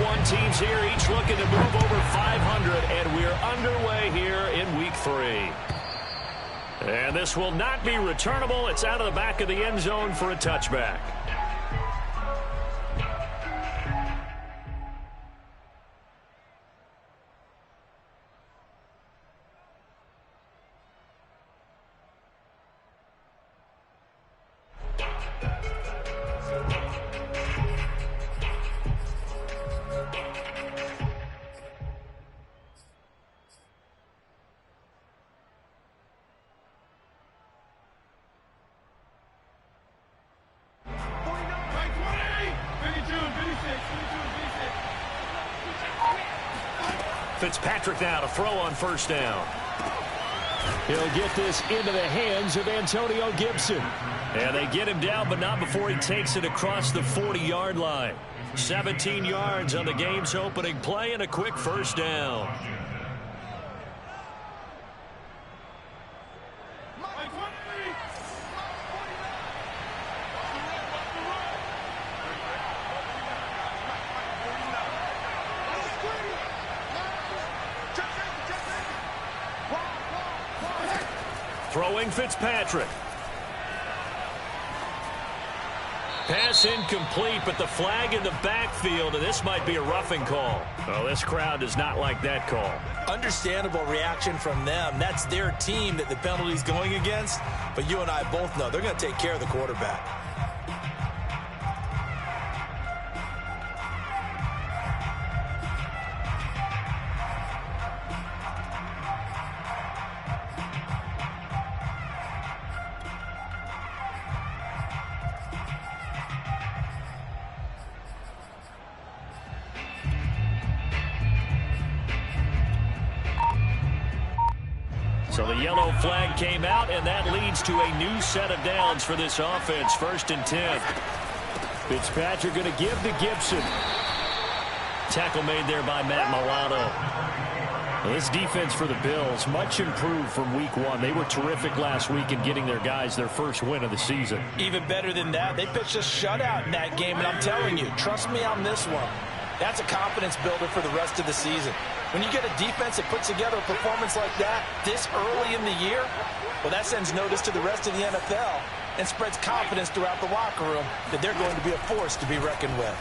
1 teams here, each looking to move over 500, and we're underway here in Week 3. And this will not be returnable. It's out of the back of the end zone for a touchback. Fitzpatrick now to throw on first down. He'll get this into the hands of Antonio Gibson. And they get him down, but not before he takes it across the 40-yard line. 17 yards on the game's opening play and a quick first down. Throwing Fitzpatrick. Pass incomplete, but the flag in the backfield, and this might be a roughing call. Oh, this crowd does not like that call. Understandable reaction from them. That's their team that the penalty's going against. But you and I both know they're going to take care of the quarterback. So the yellow flag came out, and that leads to a new set of downs for this offense. 1st and 10. Fitzpatrick going to give to Gibson. Tackle made there by Matt Milano. Well, this defense for the Bills, much improved from Week 1. They were terrific last week in getting their guys their first win of the season. Even better than that, they pitched a shutout in that game, and I'm telling you, trust me on this one. That's a confidence builder for the rest of the season. When you get a defense that puts together a performance like that this early in the year, well, that sends notice to the rest of the NFL and spreads confidence throughout the locker room that they're going to be a force to be reckoned with.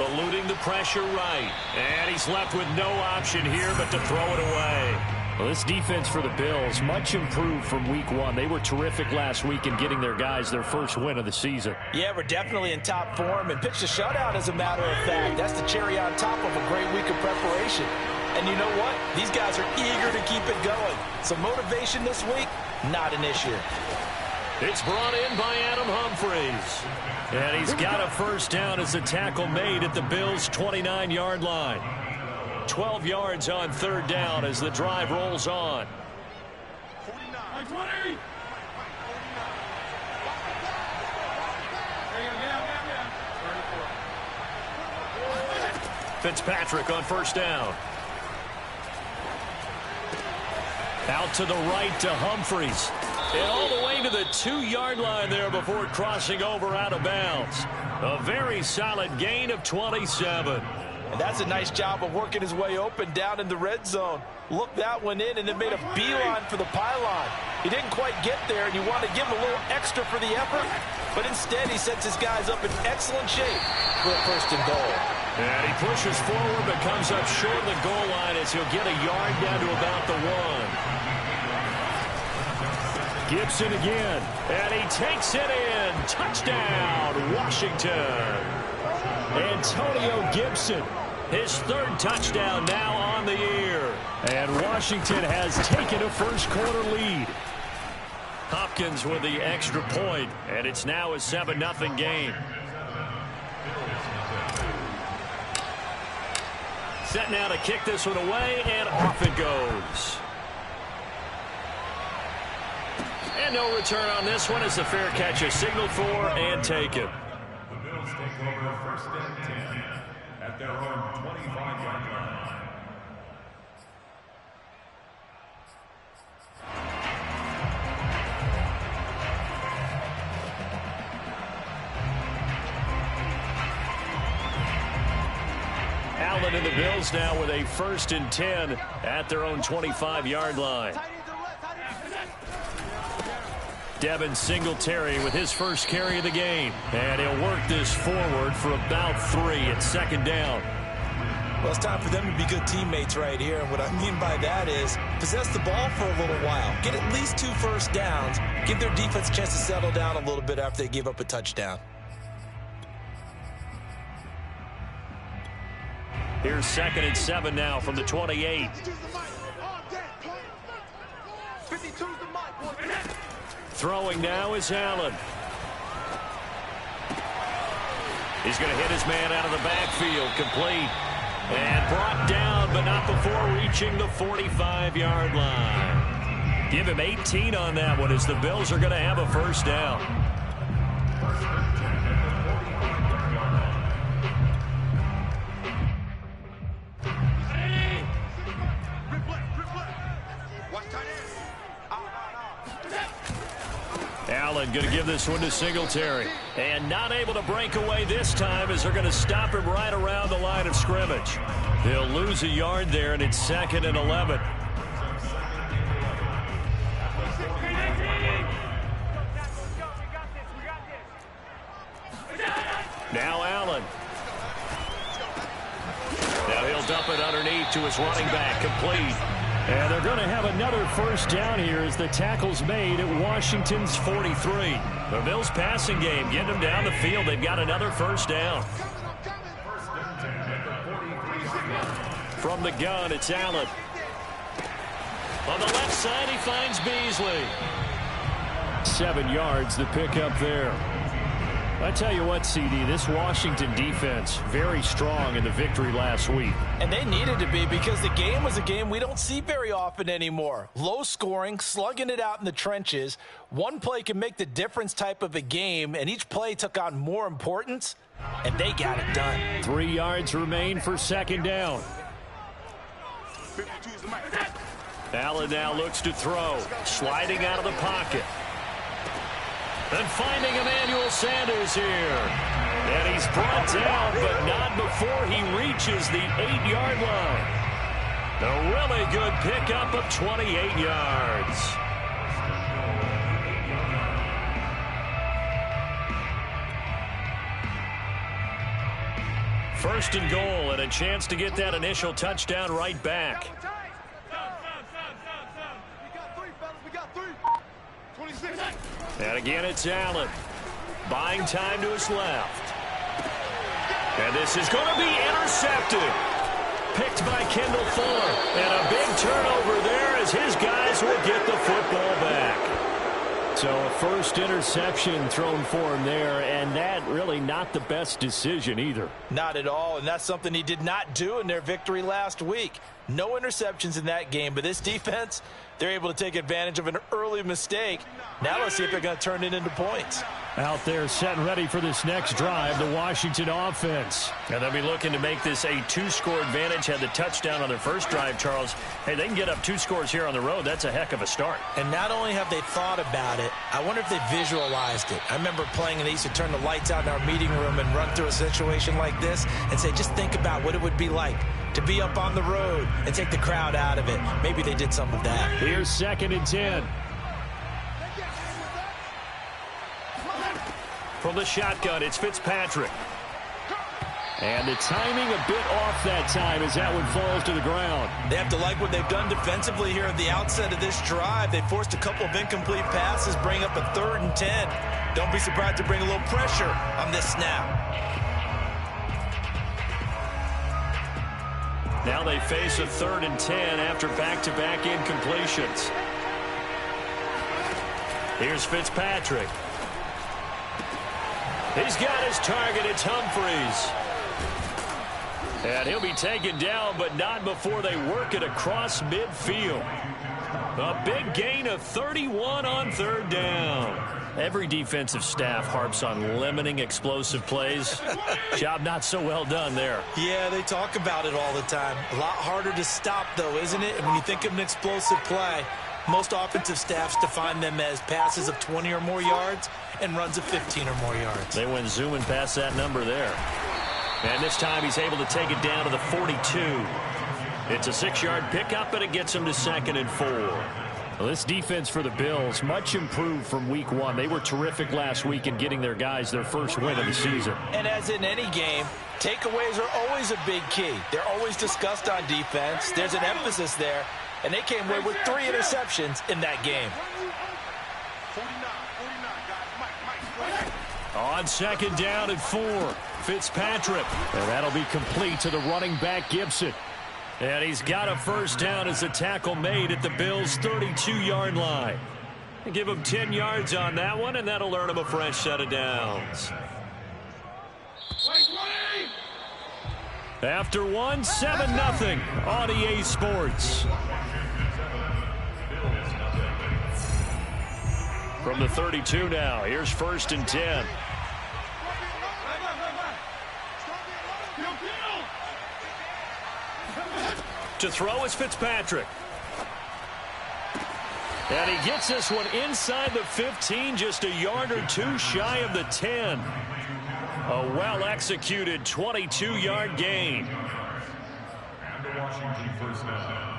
Eluding the pressure right. And he's left with no option here but to throw it away. Well, this defense for the Bills, much improved from Week 1. They were terrific last week in getting their guys their first win of the season. Yeah, we're definitely in top form and pitched a shutout, as a matter of fact. That's the cherry on top of a great week of preparation. And you know what? These guys are eager to keep it going. So motivation this week, not an issue. It's brought in by Adam Humphries. And he's got a first down as the tackle made at the Bills' 29-yard line. 12 yards on 3rd down as the drive rolls on. 49. Fitzpatrick on first down. Out to the right to Humphries. And all the way to the 2-yard line there before crossing over out of bounds. A very solid gain of 27. And that's a nice job of working his way open down in the red zone. Looked that one in and then made a beeline for the pylon. He didn't quite get there, and you want to give him a little extra for the effort. But instead, he sets his guys up in excellent shape for a 1st and goal. And he pushes forward but comes up short of the goal line as he'll get a yard down to about the 1. Gibson again, and he takes it in. Touchdown, Washington. Antonio Gibson, his 3rd touchdown now on the year. And Washington has taken a first-quarter lead. Hopkins with the extra point, and it's now a 7-0 game. Set now to kick this one away, and off it goes. And no return on this one as the fair catch is signaled for and taken. The Bills take over 1st and 10 at their own 25-yard line. And the Bills now with a 1st and 10 at their own 25-yard line. Devin Singletary with his first carry of the game. And he'll work this forward for about 3 at 2nd down. Well, it's time for them to be good teammates right here. And what I mean by that is possess the ball for a little while. Get at least 2 first downs. Give their defense a chance to settle down a little bit after they give up a touchdown. Here's 2nd and 7 now from the 28. Throwing now is Allen. He's going to hit his man out of the backfield. Complete. And brought down, but not before reaching the 45-yard line. Give him 18 on that one as the Bills are going to have a 1st down. Allen going to give this one to Singletary. And not able to break away this time as they're going to stop him right around the line of scrimmage. They'll lose a yard there, and it's 2nd and 11. Now Allen. Now he'll dump it underneath to his running back. Complete. And they're going to have another 1st down here as the tackle's made at Washington's 43. The Bills passing game getting them down the field. They've got another 1st down. From the gun, it's Allen. On the left side, he finds Beasley. 7 yards, the pickup there. I tell you what, CD, this Washington defense, very strong in the victory last week. And they needed to be because the game was a game we don't see very often anymore. Low scoring, slugging it out in the trenches. One play can make the difference type of a game, and each play took on more importance, and they got it done. 3 yards remain for 2nd down. Allen now looks to throw, sliding out of the pocket. And finding Emmanuel Sanders here. And he's brought down, but not before he reaches the 8-yard line. A really good pickup of 28 yards. First and goal, and a chance to get that initial touchdown right back. And again, it's Allen. Buying time to his left. And this is going to be intercepted. Picked by Kendall Fuller. And a big turnover there as his guys will get the football back. So a first interception thrown for him there, and that really not the best decision either. Not at all, and that's something he did not do in their victory last week. No interceptions in that game, but this defense, they're able to take advantage of an early mistake. Now let's see if they're going to turn it into points. Out there set and ready for this next drive, the Washington offense. And they'll be looking to make this a 2-score advantage. Had the touchdown on their first drive, Charles. Hey, they can get up 2 scores here on the road. That's a heck of a start. And not only have they thought about it, I wonder if they visualized it. I remember playing and they used to turn the lights out in our meeting room and run through a situation like this and say, just think about what it would be like to be up on the road and take the crowd out of it. Maybe they did some of that. Here's 2nd and 10. From the shotgun, it's Fitzpatrick. And the timing a bit off that time as that one falls to the ground. They have to like what they've done defensively here at the outset of this drive. They forced a couple of incomplete passes, bring up a 3rd and 10. Don't be surprised to bring a little pressure on this snap. Now they face a 3rd and 10 after back-to-back incompletions. Here's Fitzpatrick. He's got his target. It's Humphreys. And he'll be taken down, but not before they work it across midfield. A big gain of 31 on 3rd down. Every defensive staff harps on limiting explosive plays. Job not so well done there. Yeah, they talk about it all the time. A lot harder to stop, though, isn't it? And when you think of an explosive play, most offensive staffs define them as passes of 20 or more yards and runs of 15 or more yards. They went zooming past that number there. And this time he's able to take it down to the 42. It's a 6-yard pickup, and it gets him to 2nd and 4. Well, this defense for the Bills, much improved from week 1. They were terrific last week in getting their guys their first win of the season. And as in any game, takeaways are always a big key. They're always discussed on defense. There's an emphasis there, and they came away with 3 interceptions in that game. On 2nd down and 4, Fitzpatrick. And that'll be complete to the running back, Gibson. And he's got a first down as the tackle made at the Bills' 32-yard line. Give him 10 yards on that one, and that'll earn him a fresh set of downs. After 1, 7-0 on EA Sports. From the 32 now, here's 1st and 10. To throw is Fitzpatrick. And he gets this one inside the 15, just a yard or 2 shy of the 10. A well-executed 22-yard gain. And the Washington first down.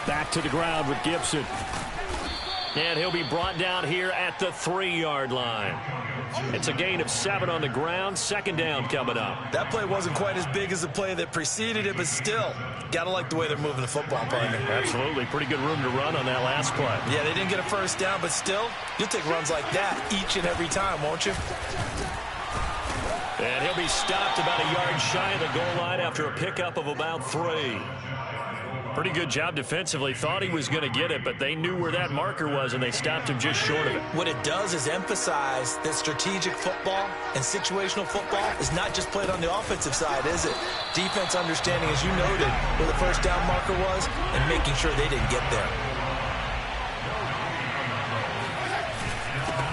Back to the ground with Gibson. And he'll be brought down here at the 3-yard line. It's a gain of 7 on the ground. 2nd down coming up. That play wasn't quite as big as the play that preceded it, but still, got to like the way they're moving the football, partner. Absolutely. Pretty good room to run on that last play. Yeah, they didn't get a first down, but still, you'll take runs like that each and every time, won't you? And he'll be stopped about a yard shy of the goal line after a pickup of about 3. Pretty good job defensively. Thought he was going to get it, but they knew where that marker was, and they stopped him just short of it. What it does is emphasize that strategic football and situational football is not just played on the offensive side, is it? Defense understanding, as you noted, where the first down marker was and making sure they didn't get there.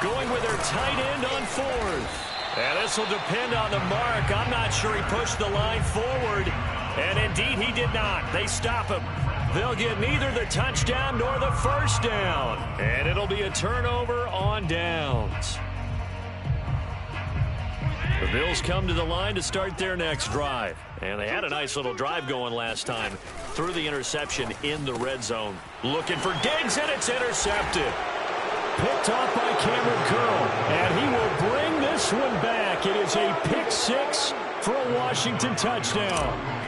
Going with their tight end on 4th. And this will depend on the mark. I'm not sure he pushed the line forward. And indeed, he did not. They stop him. They'll get neither the touchdown nor the first down. And it'll be a turnover on downs. The Bills come to the line to start their next drive. And they had a nice little drive going last time. Threw the interception in the red zone. Looking for Diggs, and it's intercepted. Picked off by Cameron Curl. And he will bring this one back. It is a pick-6 for a Washington touchdown.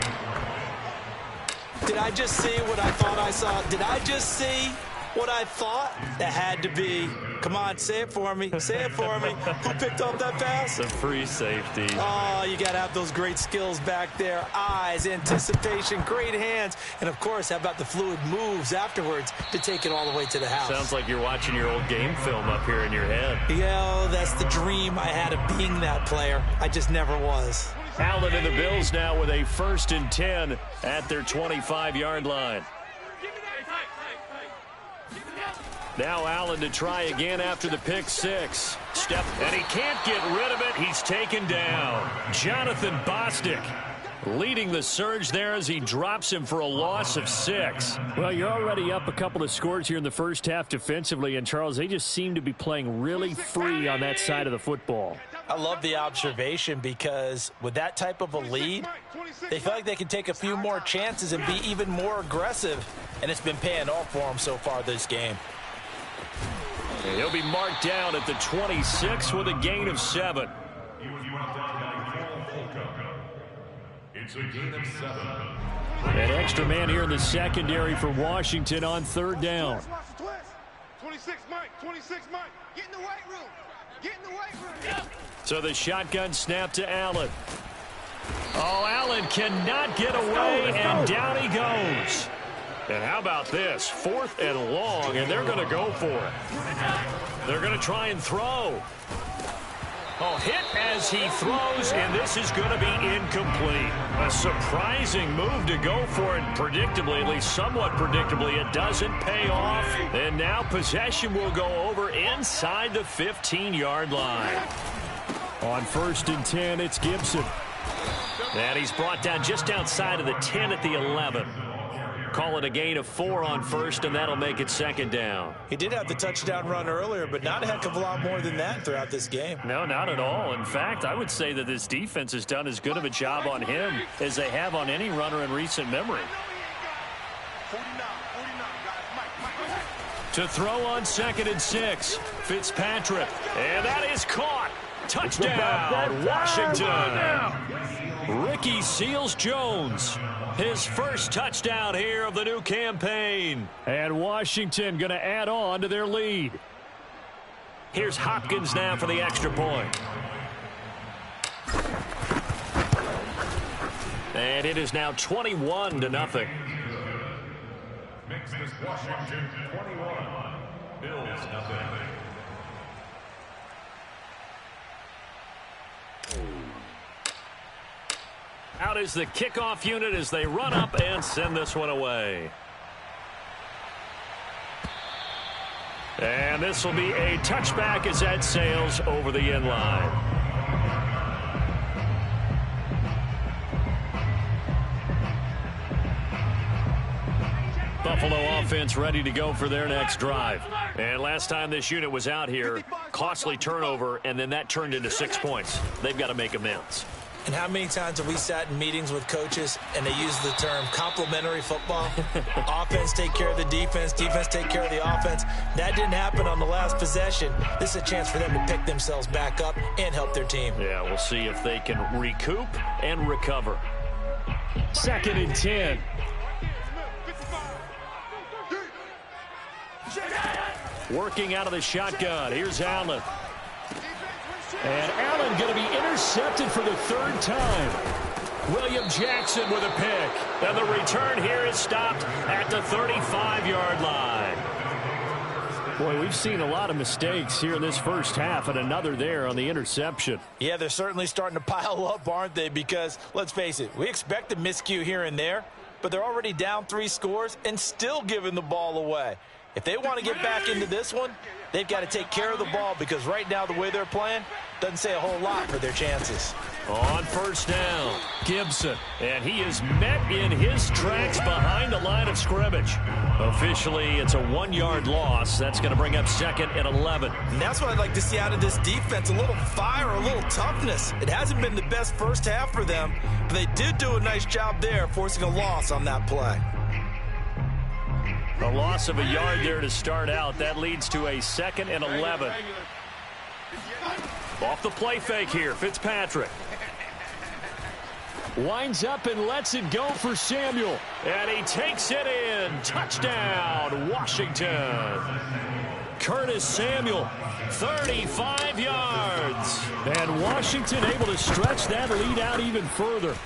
Did I just see what I thought I saw? Did I just see what I thought? That had to be. Come on, say it for me. Say it for me. Who picked up that pass? The free safety. Oh, you got to have those great skills back there. Eyes, anticipation, great hands. And, of course, how about the fluid moves afterwards to take it all the way to the house? Sounds like you're watching your old game film up here in your head. Yeah, that's the dream I had of being that player. I just never was. Allen and the Bills now with a 1st and 10 at their 25-yard line. Now Allen to try again after the pick-6. And he can't get rid of it. He's taken down. Jonathan Bostic leading the surge there as he drops him for a loss of 6. Well, you're already up a couple of scores here in the first half defensively, and Charles, they just seem to be playing really free on that side of the football. I love the observation because with that type of a lead, they feel like they can take a few more chances and be even more aggressive, and it's been paying off for them so far this game. And he'll be marked down at the 26 with a gain of 7. He was brought down by Paul Fulco. It's a gain of 7. An extra man here in the secondary for Washington on 3rd down. 26, Mike. 26, Mike. Get in the weight room. Get in the weight room. Yeah. So the shotgun snap to Allen. Oh, Allen cannot get away, and down he goes. And how about this? 4th and long, and they're going to go for it. They're going to try and throw. Oh, hit as he throws, and this is going to be incomplete. A surprising move to go for it. Predictably, at least somewhat predictably, it doesn't pay off. And now possession will go over inside the 15-yard line. On 1st and 10, it's Gibson. And he's brought down just outside of the 10 at the 11. call it a gain of 4 on first, and that'll make it second down. He did have the touchdown run earlier, but not a heck of a lot more than that throughout this game. No, not at all. In fact, I would say that this defense has done as good of a job on him as they have on any runner in recent memory. To throw on 2nd and 6, Fitzpatrick. And that is caught. Touchdown, Washington. Ricky Seals-Jones. His first touchdown here of the new campaign. And Washington going to add on to their lead. Here's Hopkins now for the extra point. And it is now 21-0. Makes this Washington 21. Bills nothing. Out is the kickoff unit as they run up and send this one away. And this will be a touchback as that sails over the end line. Buffalo offense ready to go for their next drive. And last time this unit was out here, costly turnover, and then that turned into 6 points. They've got to make amends. And how many times have we sat in meetings with coaches and they use the term complementary football? Offense take care of the defense, defense take care of the offense. That didn't happen on the last possession. This is a chance for them to pick themselves back up and help their team. Yeah, we'll see if they can recoup and recover. 2nd and 10. Working out of the shotgun. Here's Allen. And Allen going to be intercepted for the 3rd time. William Jackson with a pick. And the return here is stopped at the 35-yard line. Boy, we've seen a lot of mistakes here in this first half, and another there on the interception. Yeah, they're certainly starting to pile up, aren't they? Because, let's face it, we expect a miscue here and there, but they're already down 3 scores and still giving the ball away. If they want to get back into this one, they've got to take care of the ball because right now the way they're playing doesn't say a whole lot for their chances. On first down, Gibson. And he is met in his tracks behind the line of scrimmage. Officially, it's a 1-yard loss. That's going to bring up 2nd and 11. And that's what I'd like to see out of this defense, a little fire, a little toughness. It hasn't been the best first half for them, but they did do a nice job there forcing a loss on that play. A loss of a yard there to start out. That leads to a 2nd and 11. Off the play fake here, Fitzpatrick. Winds up and lets it go for Samuel. And he takes it in. Touchdown, Washington. Curtis Samuel, 35 yards. And Washington able to stretch that lead out even further.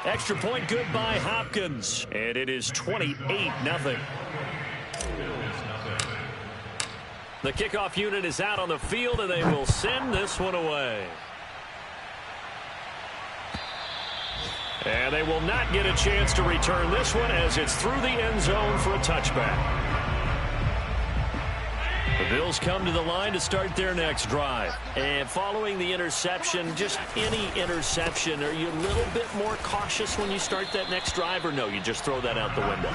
Extra point good by Hopkins. And it is 28-0. The kickoff unit is out on the field, and they will send this one away. And they will not get a chance to return this one as it's through the end zone for a touchback. The Bills come to the line to start their next drive. And following the interception, just any interception, are you a little bit more cautious when you start that next drive, or no, you just throw that out the window?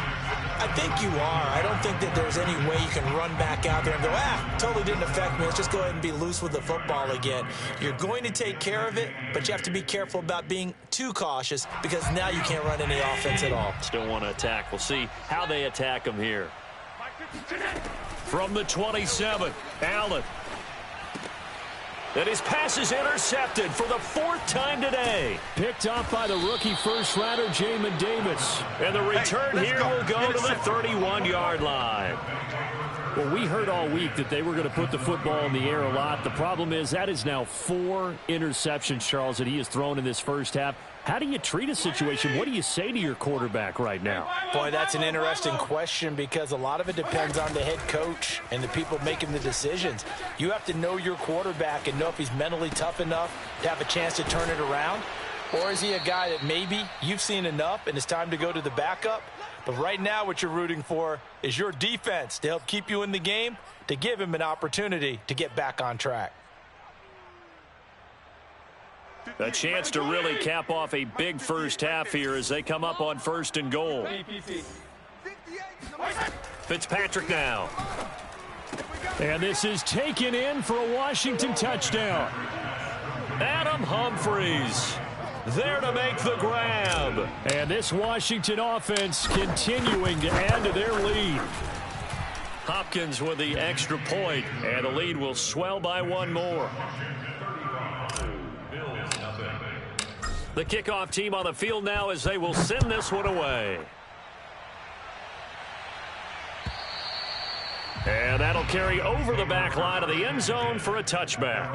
I think you are. I don't think that there's any way you can run back out there and go, totally didn't affect me. Let's just go ahead and be loose with the football again. You're going to take care of it, but you have to be careful about being too cautious because now you can't run any offense at all. Still want to attack. We'll see how they attack them here. From the 27, Allen. And his pass is intercepted for the 4th time today. Picked off by the rookie first rounder, Jamin Davis. And the return here will go to the 31-yard line. Well, we heard all week that they were going to put the football in the air a lot. The problem is that is now 4 interceptions, Charles, that he has thrown in this first half. How do you treat a situation? What do you say to your quarterback right now? Boy, that's an interesting question because a lot of it depends on the head coach and the people making the decisions. You have to know your quarterback and know if he's mentally tough enough to have a chance to turn it around. Or is he a guy that maybe you've seen enough and it's time to go to the backup? But right now what you're rooting for is your defense to help keep you in the game, to give him an opportunity to get back on track. A chance to really cap off a big first half here as they come up on 1st and goal. Fitzpatrick now. And this is taken in for a Washington touchdown. Adam Humphries there to make the grab. And this Washington offense continuing to add to their lead. Hopkins with the extra point, and the lead will swell by one more. The kickoff team on the field now as they will send this one away. And that'll carry over the back line of the end zone for a touchback.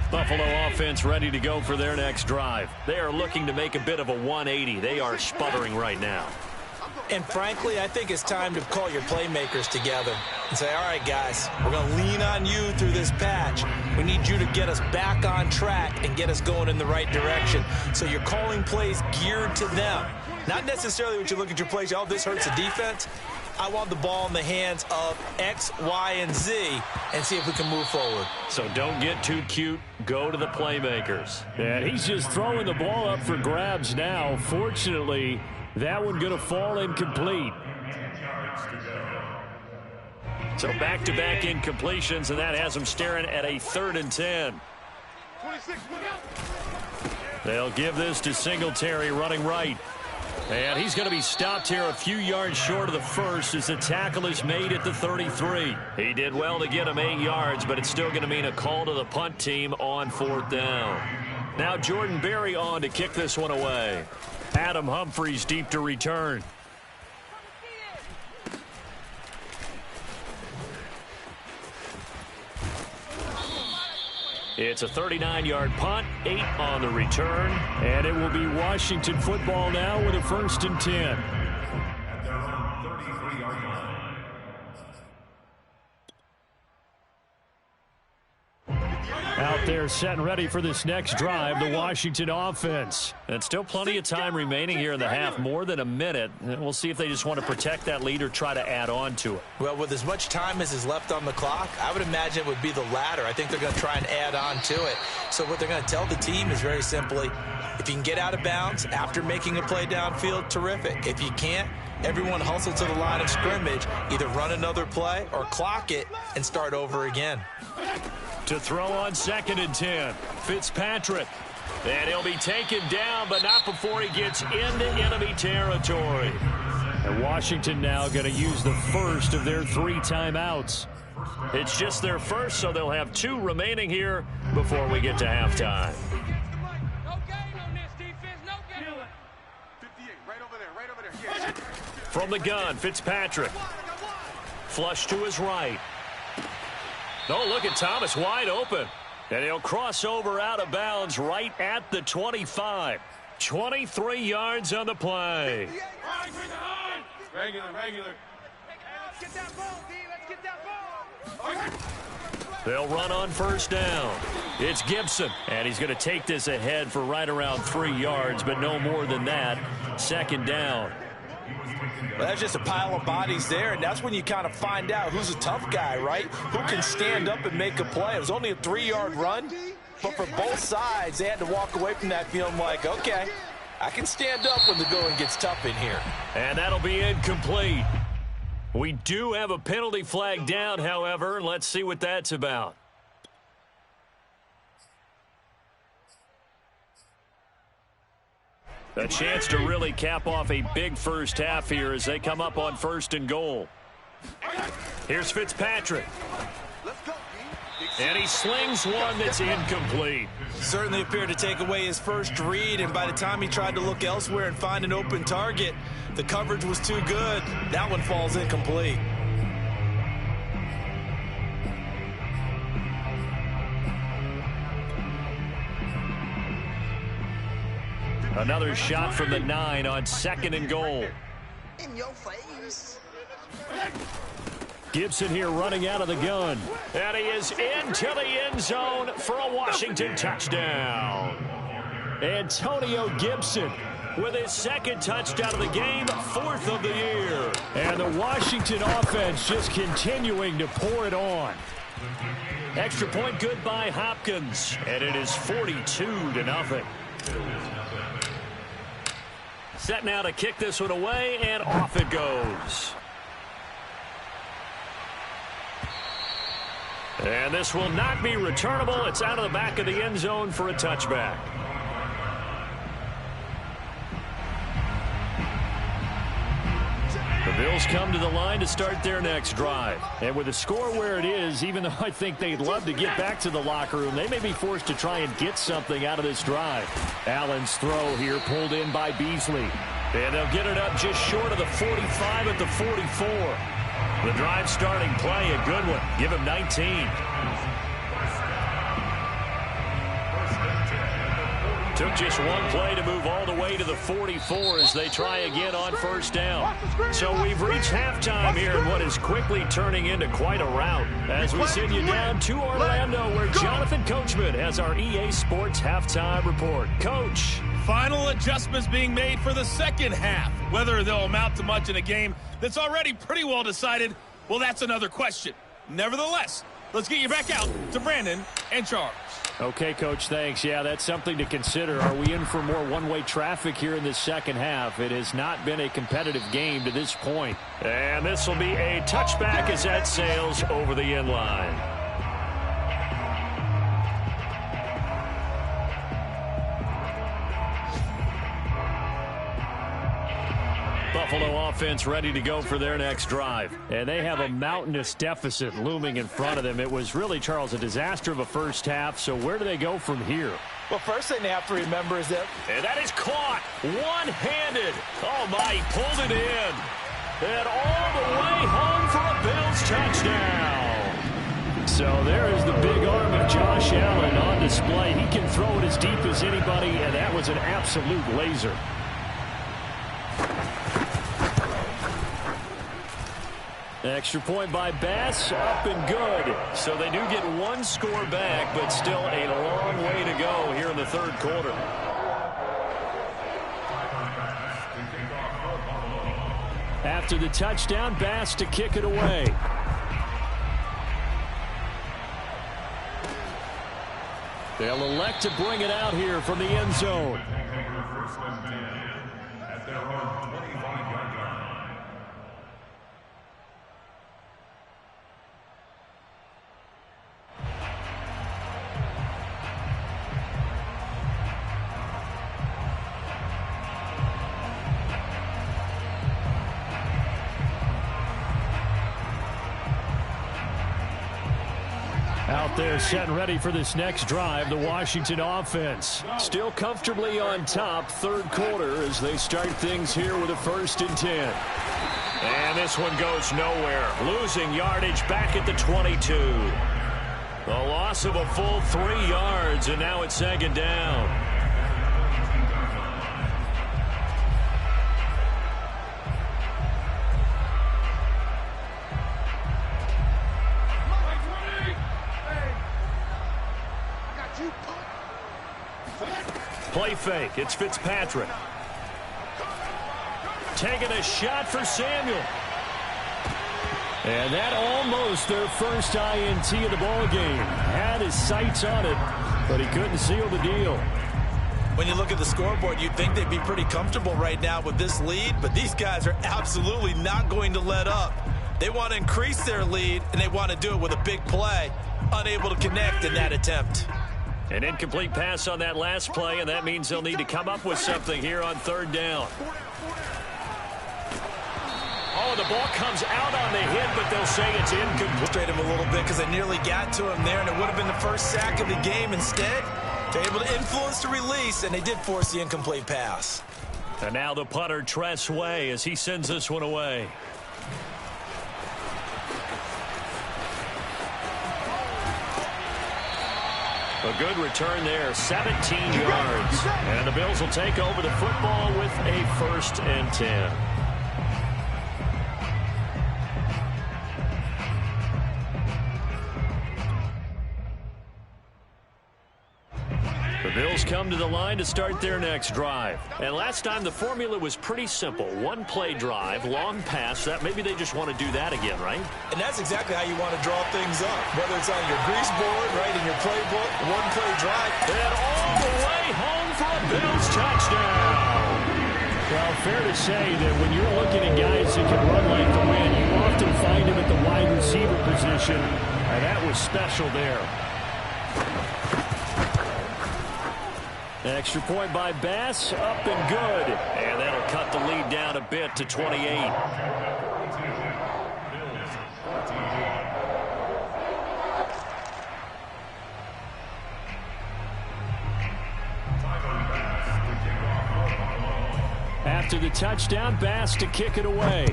Buffalo offense ready to go for their next drive. They are looking to make a bit of a 180. They are sputtering right now. And frankly, I think it's time to call your playmakers together and say, all right, guys, we're going to lean on you through this patch. We need you to get us back on track and get us going in the right direction. So you're calling plays geared to them. Not necessarily when you look at your plays, oh, this hurts the defense. I want the ball in the hands of X, Y, and Z and see if we can move forward. So don't get too cute. Go to the playmakers. And he's just throwing the ball up for grabs now. Fortunately, that one going to fall incomplete. So back-to-back incompletions, and that has them staring at a 3rd and 10. They'll give this to Singletary running right. And he's going to be stopped here a few yards short of the first as the tackle is made at the 33. He did well to get him 8 yards, but it's still going to mean a call to the punt team on 4th down. Now Jordan Berry on to kick this one away. Adam Humphries deep to return. It's a 39-yard punt, 8 on the return. And it will be Washington football now with a 1st and 10. At their own 33-yard line. Out there set and ready for this next drive, the Washington offense. And still plenty of time remaining here in the half, more than a minute. And we'll see if they just want to protect that lead or try to add on to it. Well, with as much time as is left on the clock, I would imagine it would be the latter. I think they're going to try and add on to it. So what they're going to tell the team is very simply, if you can get out of bounds after making a play downfield, terrific. If you can't, everyone hustle to the line of scrimmage, either run another play or clock it and start over again. To throw on 2nd and 10, Fitzpatrick. And he'll be taken down, but not before he gets into enemy territory. And Washington now going to use the first of their 3 timeouts. It's just their first, so they'll have 2 remaining here before we get to halftime. No game on this defense, no game. 58, right over there, Yeah. From the gun, Fitzpatrick. Flush to his right. Oh, look at Thomas wide open. And he'll cross over out of bounds right at the 25. 23 yards on the play. Regular. Let's get that ball, D. Let's get that ball. They'll run on 1st down. It's Gibson, and he's going to take this ahead for right around 3 yards, but no more than that. 2nd down. Well, that's just a pile of bodies there, and that's when you kind of find out who's a tough guy, right? Who can stand up and make a play. It was only a 3-yard run, but for both sides, they had to walk away from that feeling like, okay, I can stand up when the going gets tough in here. And that'll be incomplete. We do have a penalty flag down, however, and let's see what that's about. A chance to really cap off a big first half here as they come up on 1st and goal. Here's Fitzpatrick. And he slings one that's incomplete. Certainly appeared to take away his first read, and by the time he tried to look elsewhere and find an open target, the coverage was too good. That one falls incomplete. Another shot from the 9 on 2nd and goal. In your face. Gibson here running out of the gun. And he is into the end zone for a Washington touchdown. Antonio Gibson with his second touchdown of the game, 4th of the year. And the Washington offense just continuing to pour it on. Extra point good by Hopkins, and it is 42-0. Set now to kick this one away, and off it goes. And this will not be returnable. It's out of the back of the end zone for a touchback. The Bills come to the line to start their next drive. And with the score where it is, even though I think they'd love to get back to the locker room, they may be forced to try and get something out of this drive. Allen's throw here pulled in by Beasley. And they'll get it up just short of the 45 at the 44. The drive starting play, a good one. Give him 19. Took just one play to move all the way to the 44 as they try again on first down. So we've reached halftime here in what is quickly turning into quite a rout. As we send you down to Orlando, where Jonathan Coachman has our EA Sports halftime report. Coach. Final adjustments being made for the second half. Whether they'll amount to much in a game that's already pretty well decided, well, that's another question. Nevertheless, let's get you back out to Brandon and Charles. Okay, Coach, thanks. Yeah, that's something to consider. Are we in for more one-way traffic here in this second half? It has not been a competitive game to this point. And this will be a touchback as that sails over the end line. Buffalo offense ready to go for their next drive. And they have a mountainous deficit looming in front of them. It was really, Charles, a disaster of a first half. So where do they go from here? Well, first thing they have to remember is that... And that is caught one-handed. Oh, my, he pulled it in. And all the way home for a Bills touchdown. So there is the big arm of Josh Allen on display. He can throw it as deep as anybody, and that was an absolute laser. Extra point by Bass, up and good. So they do get one score back, but still a long way to go here in the third quarter. After the touchdown, Bass to kick it away. They'll elect to bring it out here from the end zone. Out there set and ready for this next drive, the Washington offense. Still comfortably on top, third quarter, as they start things here with a 1st and 10. And this one goes nowhere. Losing yardage back at the 22. The loss of a full 3 yards, and now it's 2nd down. Play fake. It's Fitzpatrick. Taking a shot for Samuel. And that almost their first INT of the ball game. Had his sights on it, but he couldn't seal the deal. When you look at the scoreboard, you'd think they'd be pretty comfortable right now with this lead, but these guys are absolutely not going to let up. They want to increase their lead, and they want to do it with a big play. Unable to connect in that attempt. An incomplete pass on that last play, and that means they'll need to come up with something here on 3rd down. Oh, the ball comes out on the hit, but they'll say it's incomplete. Straight him a little bit because they nearly got to him there, and it would have been the first sack of the game. Instead, they're able to influence the release, and they did force the incomplete pass. And now the punter, Tress Way, as he sends this one away. A good return there, 17 yards. And the Bills will take over the football with a 1st and 10. The Bills come to the line to start their next drive. And last time the formula was pretty simple. One play drive, long pass. That maybe they just want to do that again, right? And that's exactly how you want to draw things up. Whether it's on your grease board, right, in your playbook, one play drive. And all the way home for a Bills touchdown. Well, fair to say that when you're looking at guys that can run like the wind, you often find them at the wide receiver position. And that was special there. Extra point by Bass, up and good. And that'll cut the lead down a bit to 28. After the touchdown, Bass to kick it away.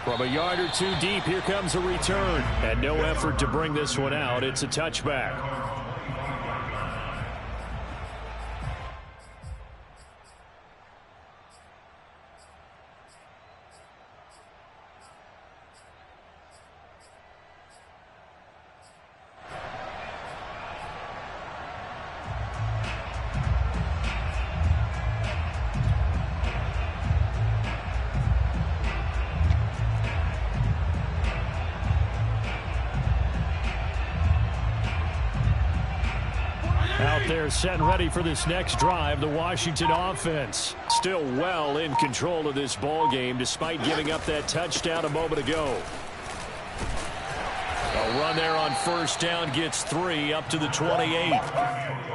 From a yard or two deep, here comes a return. And no effort to bring this one out. It's a touchback. Out there set and ready for this next drive, the Washington offense. Still well in control of this ball game despite giving up that touchdown a moment ago. A run there on first down gets 3 up to the 28. Yeah,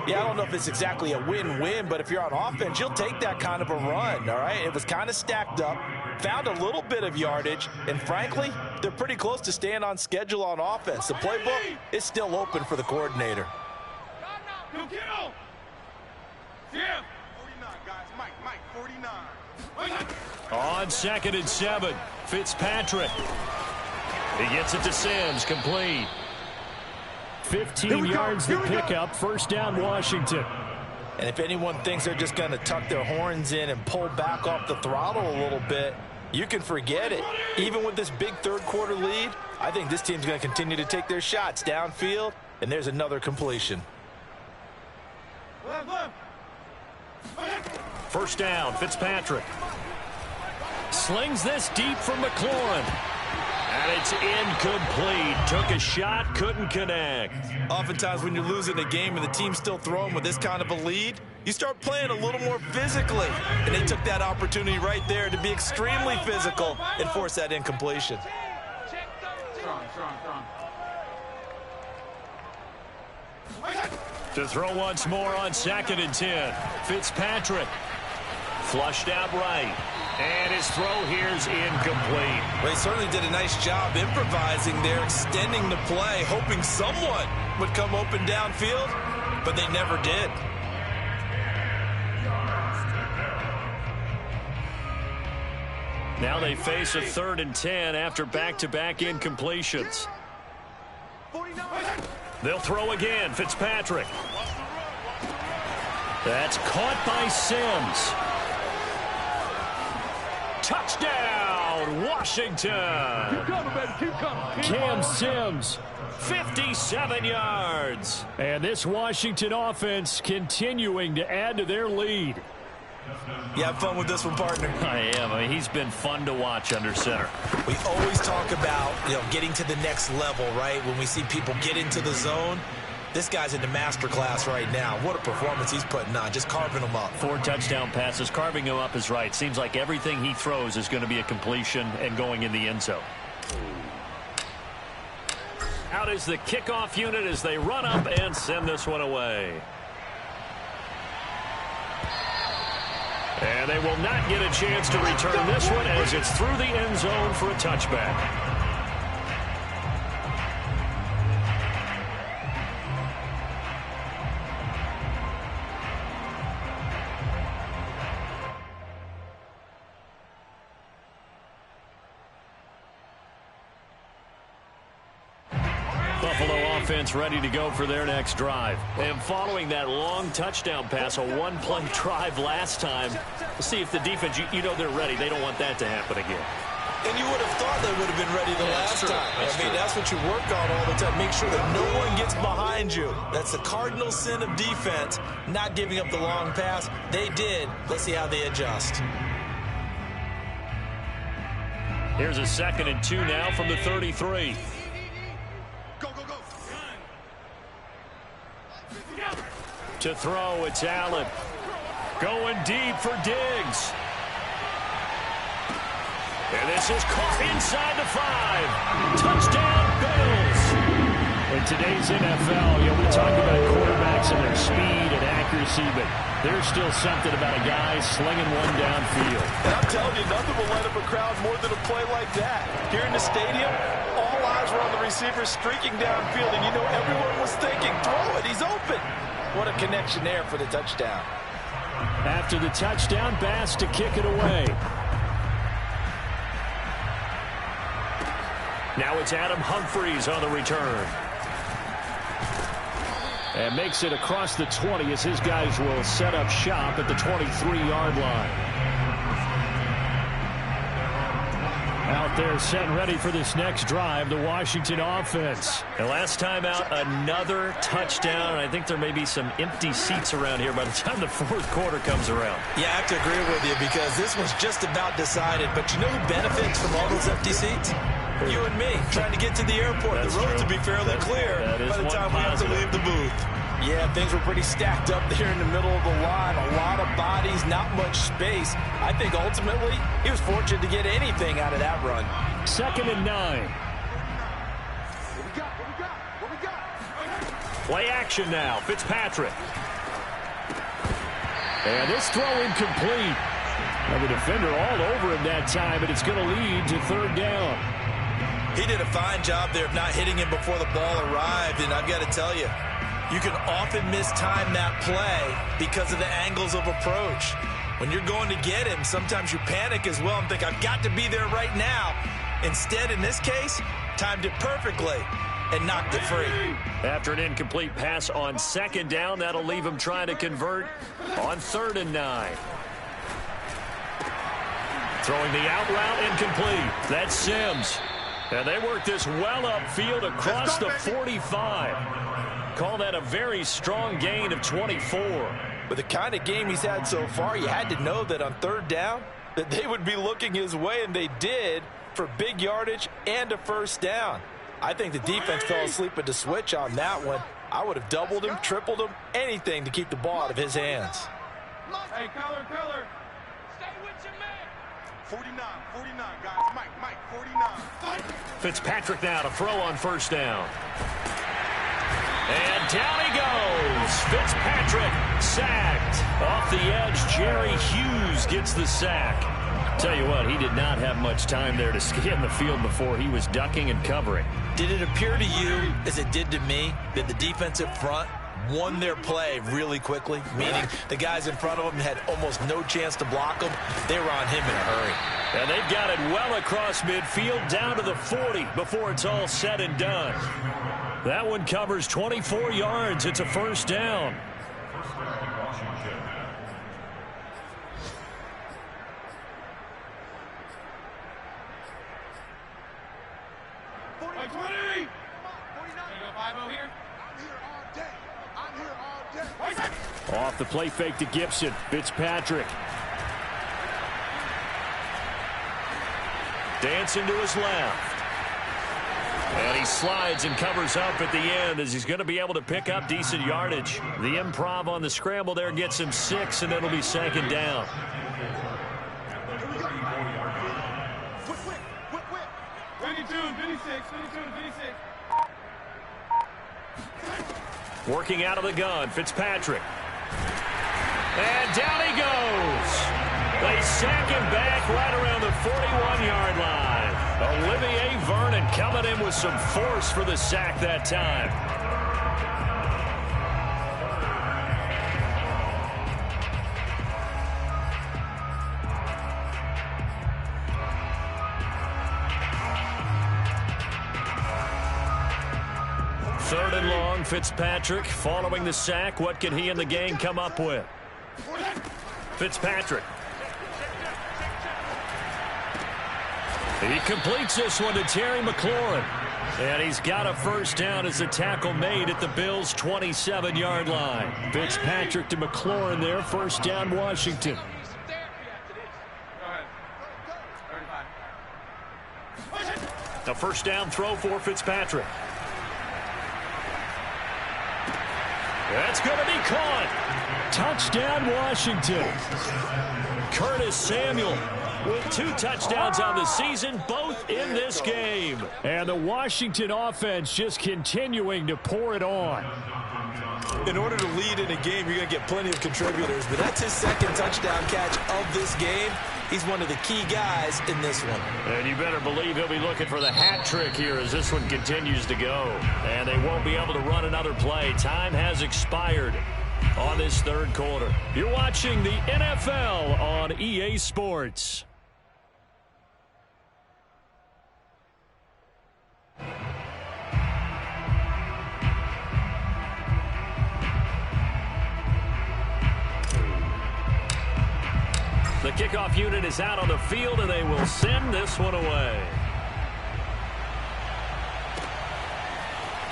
I don't know if it's exactly a win-win, but if you're on offense, you'll take that kind of a run, all right? It was kind of stacked up, found a little bit of yardage, and frankly, they're pretty close to staying on schedule on offense. The playbook is still open for the coordinator. Go get him! Yeah! 49, guys. Mike, 49. On 2nd and 7, Fitzpatrick. He gets it to Sims, complete. 15 yards the pickup, first down Washington. And if anyone thinks they're just going to tuck their horns in and pull back off the throttle a little bit, you can forget it. Even with this big third-quarter lead, I think this team's going to continue to take their shots downfield, and there's another completion. First down, Fitzpatrick. Slings this deep for McLaurin. And it's incomplete. Took a shot, couldn't connect. Oftentimes when you're losing a game and the team's still throwing with this kind of a lead, you start playing a little more physically. And they took that opportunity right there to be extremely physical and force that incompletion. To throw once more on 2nd and 10. Fitzpatrick. Flushed out right. And his throw here's incomplete. Well, he certainly did a nice job improvising there, extending the play, hoping someone would come open downfield, but they never did. Now they face a 3rd and 10 after back-to-back incompletions. They'll throw again, Fitzpatrick. That's caught by Sims. Touchdown, Washington. Keep coming, baby. Keep coming. Cam Sims, 57 yards. And this Washington offense continuing to add to their lead. You have fun with this one, partner? I am. I mean, he's been fun to watch under center. We always talk about, getting to the next level, right? When we see people get into the zone, this guy's in the master class right now. What a performance he's putting on, just carving them up. 4 touchdown passes. Carving him up is right. Seems like everything he throws is going to be a completion and going in the end zone. Out is the kickoff unit as they run up and send this one away. And they will not get a chance to return this one as it's through the end zone for a touchback. Buffalo offense ready to go for their next drive. And following that long touchdown pass, a one-play drive last time, we'll see if the defense, you know they're ready. They don't want that to happen again. And you would have thought they would have been ready the last time. I mean, that's what you work on all the time. Make sure that no one gets behind you. That's the cardinal sin of defense, not giving up the long pass. They did. Let's see how they adjust. Here's a 2nd and 2 now from the 33. Go, go, go. To throw, it's Allen. Going deep for Diggs. And this is caught inside the 5. Touchdown, Bills. In today's NFL, we talk about quarterbacks and their speed and accuracy, but there's still something about a guy slinging one downfield. And I'm telling you, nothing will light up a crowd more than a play like that. Here in the stadium, all eyes were on the receiver streaking downfield, and you know everyone was thinking, throw it, he's open. What a connection there for the touchdown. After the touchdown, Bass to kick it away. Now it's Adam Humphries on the return. And makes it across the 20 as his guys will set up shop at the 23-yard line. Out there set and ready for this next drive, the Washington offense. And last time out, another touchdown. And I think there may be some empty seats around here by the time the 4th quarter comes around. Yeah, I have to agree with you because this was just about decided. But you know who benefits from all those empty seats? You and me, trying to get to the airport. That's the road true. to be fairly clear by the time we have to leave the booth. Yeah, things were pretty stacked up there in the middle of the line. A lot of bodies, not much space. I think ultimately he was fortunate to get anything out of that run. 2nd and 9. What we got? What we got? What we got? Play action now. Fitzpatrick. And this throw incomplete. Now the defender all over him that time, and it's going to lead to 3rd down. He did a fine job there of not hitting him before the ball arrived, and I've got to tell you, you can often mistime that play because of the angles of approach. When you're going to get him, sometimes you panic as well and think, I've got to be there right now. Instead, in this case, timed it perfectly and knocked it free. After an incomplete pass on 2nd down, that'll leave him trying to convert on 3rd and 9. Throwing the out route incomplete. That's Sims. And they work this well upfield across the 45. Call that a very strong gain of 24. With the kind of game he's had so far, you had to know that on 3rd down that they would be looking his way, and they did for big yardage and a 1st down. I think the defense fell asleep at the switch on that one. I would have doubled him, tripled him, anything to keep the ball out of his hands. Hey, color. Stay with your man. 49, guys. Mike, 49. Fitzpatrick now to throw on 1st down. And down he goes. Fitzpatrick sacked. Off the edge, Jerry Hughes gets the sack. Tell you what, he did not have much time there to scan the field before he was ducking and covering. Did it appear to you, as it did to me, that the defensive front won their play really quickly? Meaning the guys in front of them had almost no chance to block them. They were on him in a hurry. And they've got it well across midfield down to the 40 before it's all said and done. That one covers 24 yards. It's a 1st down. Off the play fake to Gibson. Fitzpatrick. Dancing to his left. And he slides and covers up at the end as he's going to be able to pick up decent yardage. The improv on the scramble there gets him 6, and it'll be 2nd down. Working out of the gun, Fitzpatrick. And down he goes. They sack him back right around the 41-yard line. Olivier Vernon coming in with some force for the sack that time. Third and long, Fitzpatrick following the sack. What can he and the gang come up with? Fitzpatrick. He completes this one to Terry McLaurin. And he's got a first down as the tackle made at the Bills' 27-yard line. Fitzpatrick to McLaurin there. First down, Washington. A first down throw for Fitzpatrick. That's going to be caught. Touchdown, Washington. Curtis Samuel with 2 touchdowns on the season, both in this game. And the Washington offense just continuing to pour it on. In order to lead in a game, you're going to get plenty of contributors, but that's his second touchdown catch of this game. He's one of the key guys in this one. And you better believe he'll be looking for the hat trick here as this one continues to go. And they won't be able to run another play. Time has expired on this third quarter. You're watching the NFL on EA Sports. The kickoff unit is out on the field, and they will send this one away.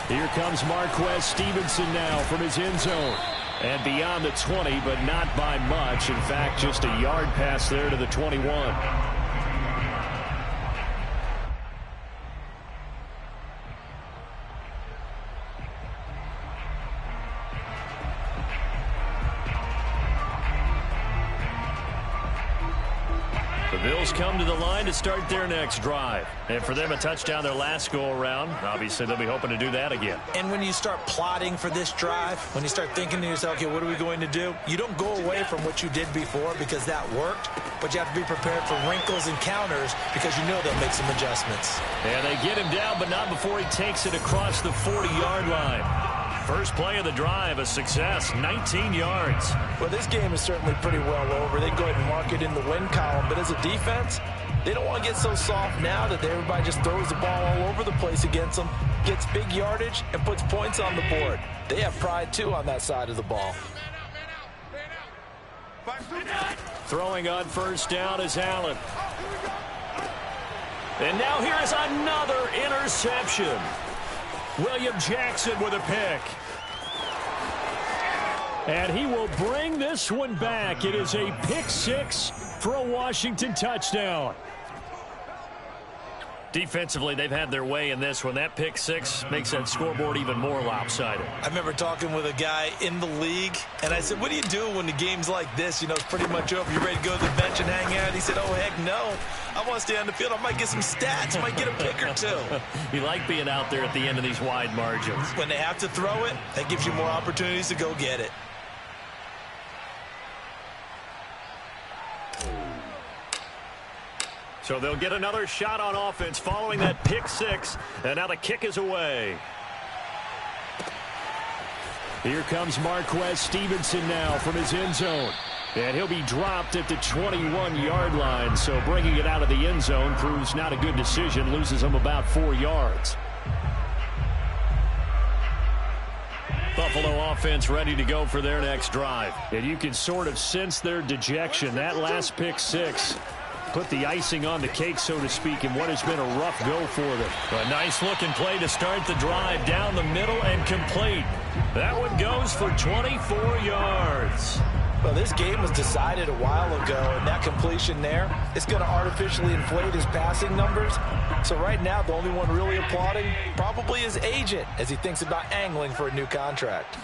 Here comes Marquez Stevenson now from his end zone. And beyond the 20, but not by much. In fact, just a yard pass there to the 21. Bills come to the line to start their next drive. And for them, a touchdown their last go-around. Obviously, they'll be hoping to do that again. And when you start plotting for this drive, when you start thinking to yourself, okay, what are we going to do? You don't go away from what you did before because that worked, but you have to be prepared for wrinkles and counters because you know they'll make some adjustments. And they get him down, but not before he takes it across the 40-yard line. First play of the drive, a success, 19 yards. Well, this game is certainly pretty well over. They can go ahead and mark it in the win column, but as a defense, they don't want to get so soft now that everybody just throws the ball all over the place against them, gets big yardage, and puts points on the board. They have pride, too, on that side of the ball. Throwing on first down is Allen. And now here is another interception. William Jackson with a pick. And he will bring this one back. It is a pick 6 for a Washington touchdown. Defensively, they've had their way in this one. That pick 6 makes that scoreboard even more lopsided. I remember talking with a guy in the league, and I said, what do you do when the game's like this? You know, it's pretty much over. You ready to go to the bench and hang out? He said, oh, heck no. I want to stay on the field. I might get some stats. Might get a pick or two. You like being out there at the end of these wide margins. When they have to throw it, that gives you more opportunities to go get it. So they'll get another shot on offense following that pick 6, and now the kick is away. Here comes Marquez Stevenson now from his end zone. And he'll be dropped at the 21-yard line, so bringing it out of the end zone proves not a good decision, loses him about 4 yards. Buffalo offense ready to go for their next drive. And you can sort of sense their dejection. That last pick 6 put the icing on the cake, so to speak, in what has been a rough go for them. A nice-looking play to start the drive down the middle and complete. That one goes for 24 yards. Well, this game was decided a while ago, and that completion there, it's going to artificially inflate his passing numbers. So right now, the only one really applauding probably his agent as he thinks about angling for a new contract.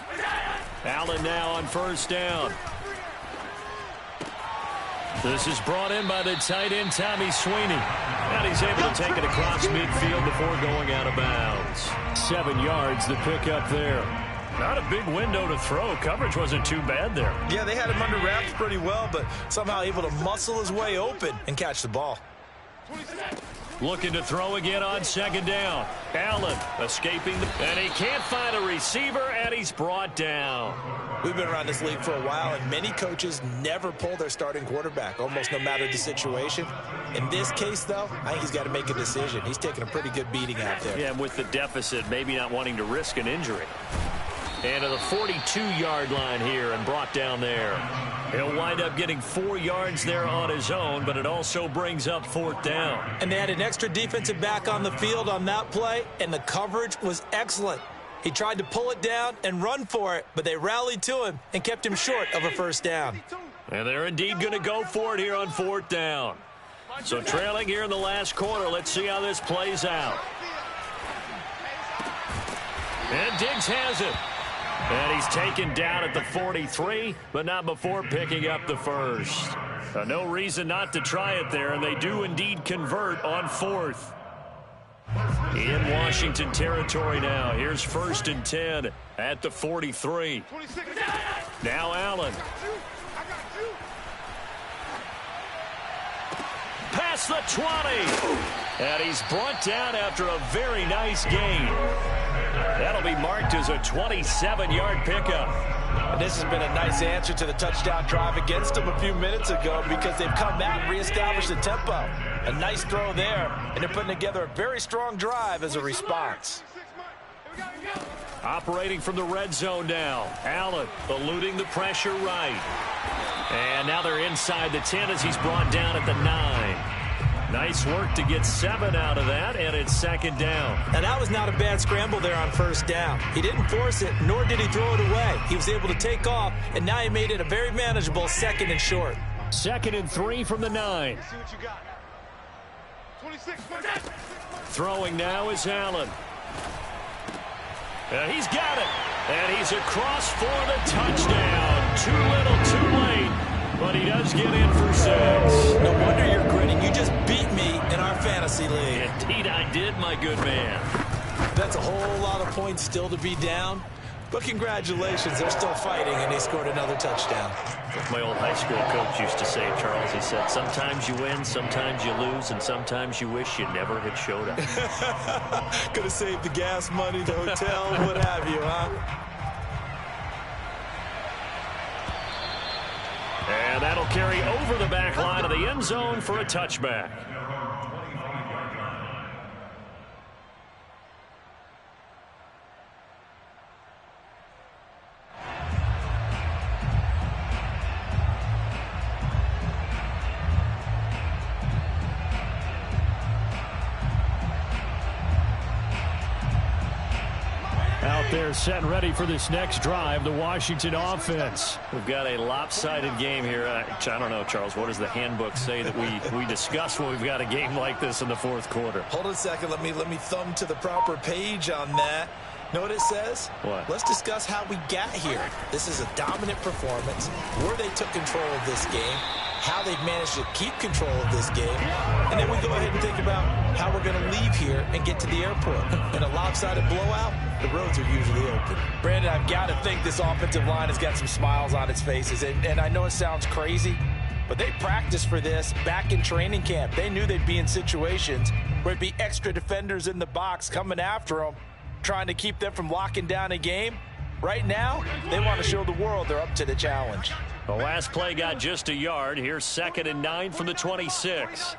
Allen now on first down. This is brought in by the tight end, Tommy Sweeney. And he's able to take it across midfield before going out of bounds. 7 yards, the pickup there. Not a big window to throw. Coverage wasn't too bad there. Yeah, they had him under wraps pretty well, but somehow able to muscle his way open and catch the ball. Looking to throw again on second down. Allen escaping, and he can't find a receiver, and he's brought down. We've been around this league for a while, and many coaches never pull their starting quarterback, almost no matter the situation. In this case, though, I think he's got to make a decision. He's taking a pretty good beating out there. Yeah, and with the deficit, maybe not wanting to risk an injury. And to the 42-yard line here and brought down there. He'll wind up getting 4 yards there on his own, but it also brings up 4th down. And they had an extra defensive back on the field on that play, and the coverage was excellent. He tried to pull it down and run for it, but they rallied to him and kept him short of a 1st down. And they're indeed going to go for it here on 4th down. So trailing here in the last quarter. Let's see how this plays out. And Diggs has it. And he's taken down at the 43, but not before picking up the 1st. No reason not to try it there, and they do indeed convert on 4th. In Washington territory now. Here's 1st and 10 at the 43. Now Allen. Past the 20. And he's brought down after a very nice gain. That'll be marked as a 27-yard pickup. And this has been a nice answer to the touchdown drive against them a few minutes ago because they've come back and reestablished the tempo. A nice throw there, and they're putting together a very strong drive as a response. Operating from the red zone now. Allen eluding the pressure right. And now they're inside the 10 as he's brought down at the 9. Nice work to get 7 out of that, and it's 2nd down. And that was not a bad scramble there on 1st down. He didn't force it, nor did he throw it away. He was able to take off, and now he made it a very manageable 2nd and short. 2nd and 3 from the 9. Throwing now is Allen. And he's got it. And he's across for the touchdown. Too little, too late. But he does get in for 6. No wonder you're grinning. You just beat me in our fantasy league. Indeed I did, my good man. That's a whole lot of points still to be down. But congratulations, they're still fighting, and they scored another touchdown. Like my old high school coach used to say, Charles, he said, sometimes you win, sometimes you lose, and sometimes you wish you never had showed up. Could have saved the gas money, the hotel, what have you, huh? And that'll carry over the back line of the end zone for a touchback. Out there set and ready for this next drive, the Washington offense. We've got a lopsided game here. I don't know, Charles, what does the handbook say that we discuss when we've got a game like this in the 4th quarter? Hold on a second. Let me thumb to the proper page on that. Know what it says? What? Let's discuss how we got here. This is a dominant performance, where they took control of this game, how they've managed to keep control of this game, and then we go ahead and think about how we're going to leave here and get to the airport. In a lopsided blowout, the roads are usually open. Brandon, I've got to think this offensive line has got some smiles on its faces, and I know it sounds crazy, but they practiced for this back in training camp. They knew they'd be in situations where it'd be extra defenders in the box coming after them, trying to keep them from locking down a game. Right now, they want to show the world they're up to the challenge. The last play got just a yard. Here's 2nd and 9 from the 26.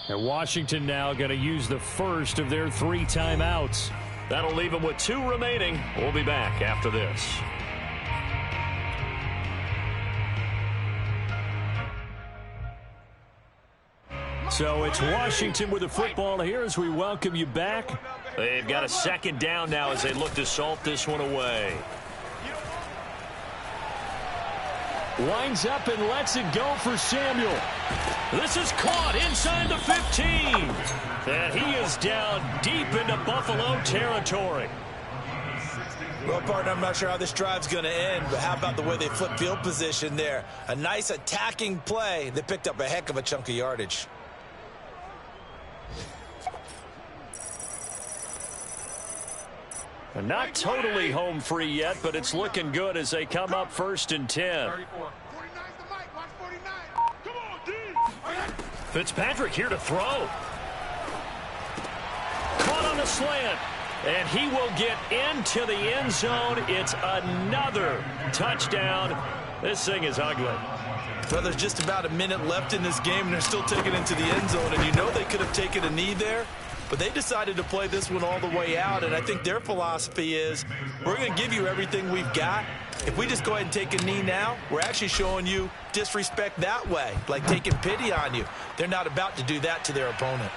And Washington now going to use the first of their 3 timeouts. That'll leave them with 2 remaining. We'll be back after this. So it's Washington with the football here as we welcome you back. They've got a 2nd down now as they look to salt this one away. Winds up and lets it go for Samuel. This is caught inside the 15. And he is down deep into Buffalo territory. Well, partner, I'm not sure how this drive's going to end, but how about the way they flip field position there? A nice attacking play that picked up a heck of a chunk of yardage. And not totally home free yet, but it's looking good as they come up 1st and 10. Fitzpatrick here to throw. Caught on the slant. And he will get into the end zone. It's another touchdown. This thing is ugly. Well, there's just about a minute left in this game, and they're still taking it into the end zone. And you know they could have taken a knee there, but they decided to play this one all the way out. And I think their philosophy is, we're going to give you everything we've got. If we just go ahead and take a knee now, we're actually showing you disrespect that way, like taking pity on you. They're not about to do that to their opponent.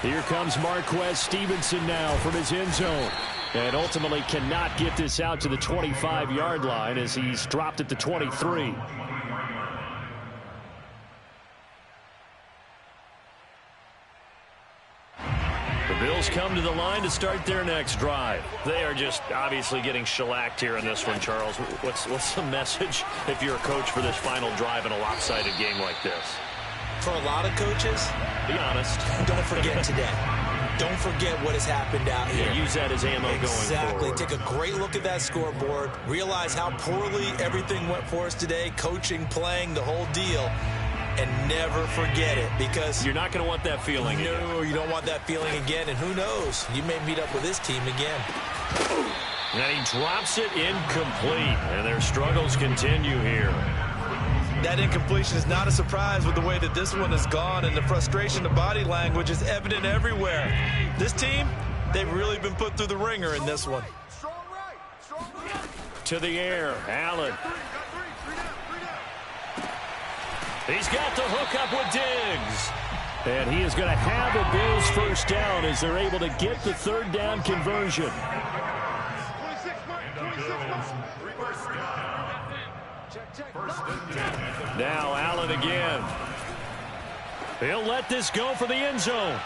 Here comes Marquez Stevenson now from his end zone. And ultimately cannot get this out to the 25-yard line as he's dropped at the 23. The Bills come to the line to start their next drive. They are just obviously getting shellacked here in this one, Charles. What's the message if you're a coach for this final drive in a lopsided game like this? For a lot of coaches, be honest. Don't forget today. Don't forget what has happened out here. Yeah, use that as ammo going forward. Exactly. Take a great look at that scoreboard. Realize how poorly everything went for us today. Coaching, playing, the whole deal. And never forget it, because you're not going to want that feeling again. No, you don't want that feeling again. And who knows? You may meet up with this team again. And he drops it incomplete. And their struggles continue here. That incompletion is not a surprise with the way that this one has gone, and the frustration, the body language is evident everywhere. This team, they've really been put through the ringer in this one. To the air, Allen. He's got the hook up with Diggs. And he is going to have a Bills first down as they're able to get the third down conversion. Now Allen again. He'll let this go for the end zone.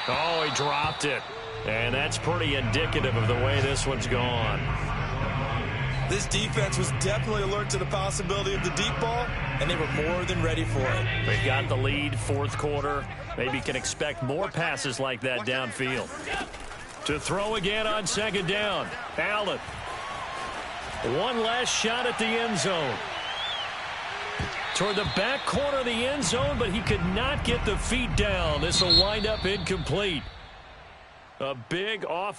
Oh, he dropped it. And that's pretty indicative of the way this one's gone. This defense was definitely alert to the possibility of the deep ball, and they were more than ready for it. They've got the lead, fourth quarter. Maybe can expect more passes like that downfield. To throw again on second down. Allen. One last shot at the end zone. Toward the back corner of the end zone, but he could not get the feet down. This will wind up incomplete. A big off.